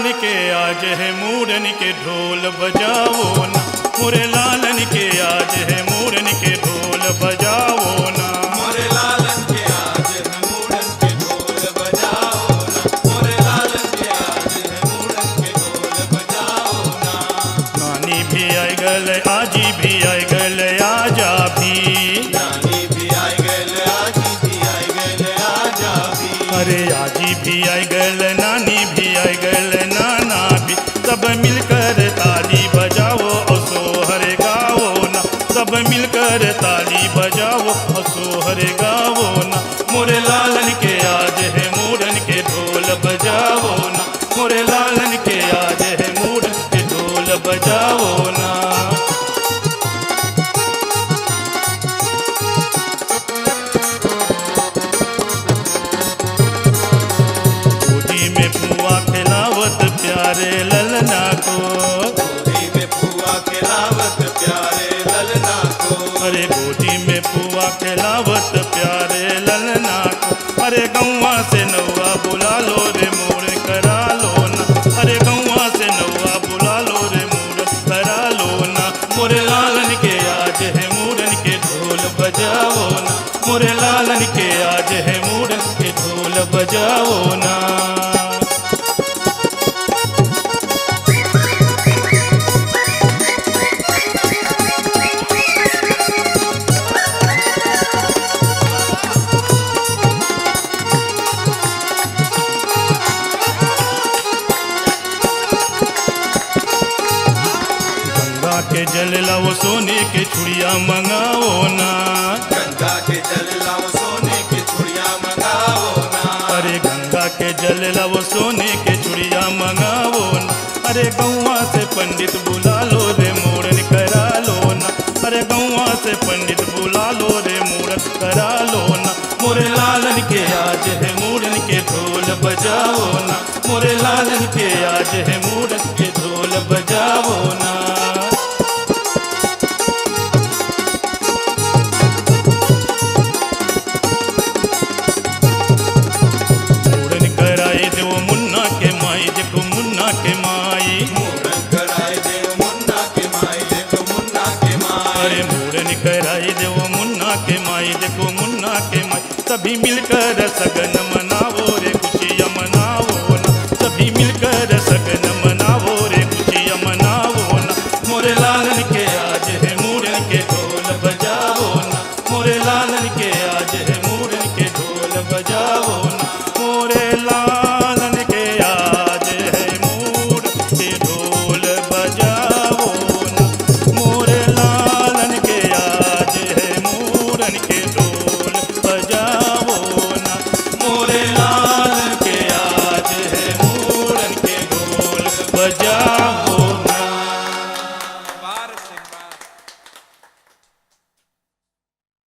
लालन के आज है मूरन के ढोल बजाओ ना, मोरे लालन के आज है मूरन के ढोल बजाओ ना। मोरे लालन के आज है मूरन के ढोल बजाओ ना, मोरे लालन के आज है मूरन के ढोल बजाओ ना। नानी भी आई गल आजी भी आई गल आजा भी, नानी भी आई गल आजी भी आई गल आजा भी। अरे आजी भी आई गल नानी भी आई गल नाना भी, सब मिलकर ताली बजाओ और सोहर गाओ ना, सब मिलकर ताली बजाओ और सोहर गाओ ना। मोरे लालन के आज है मूरन के ढोल बजाओ ना, मोरे लालन के आज है मूरन के ढोल बजाओ ना। गोदी में पुआ खिलावत प्यारे ललना को, गोदी में पुआ खिलावत प्यारे ललना को। अरे गोदी में पुआ खिलावत प्यारे ललना को। अरे गौवा से नौवा बुला लो रे मोर करा लो ना, अरे गौवा से नौवा बुला लो रे मोर करा लो ना। मोरे लालन के आज है मूरन के ढोल बजाओ ना, मोरे लालन के आज है मूरन के ढोल बजाओ ना। गंगा के जल लाओ सोने के चूड़िया मंगाओ ना, गंगा के जल लाओ सोने की चूड़िया मंगाओ ना। अरे गंगा के जल लाओ सोने के चूड़िया मंगाओ ना। अरे गौवा से पंडित बुला लो रे मूरन करा लो ना, अरे गौवा से पंडित बुला लो रे मूरन करा लो ना। मोरे लालन के आज है मूरन के ढोल बजाओ ना, मोरे लालन के आज है मूरन के ढोल बजाओ ना। मूरन कराए देव मुन्ना के माई, देखो मुन्ना के माई। मूरन कराए देव मुन्ना के माई, देखो मुन्ना के माई। अरे मूरन कराए देव मुन्ना के माई, देखो मुन्ना के माई। सभी मिलकर सगन मनाओ रे खुशियाँ मनाओ ना, सभी मिलकर सगन मनाओ रे खुशियाँ मनाओ ना। मोरे लालन के आज है मूरन के ढोल बजाओ ना, मोरे लालन के आज है मूरन के ढोल बजाओ ना। मोरे लालन के आज है मूरन के ढोल बजाओ ना, मोरे लालन के आज है मूरन के ढोल बजाओ ना। मोरे लालन के आज है मूरन के ढोल बजाओ।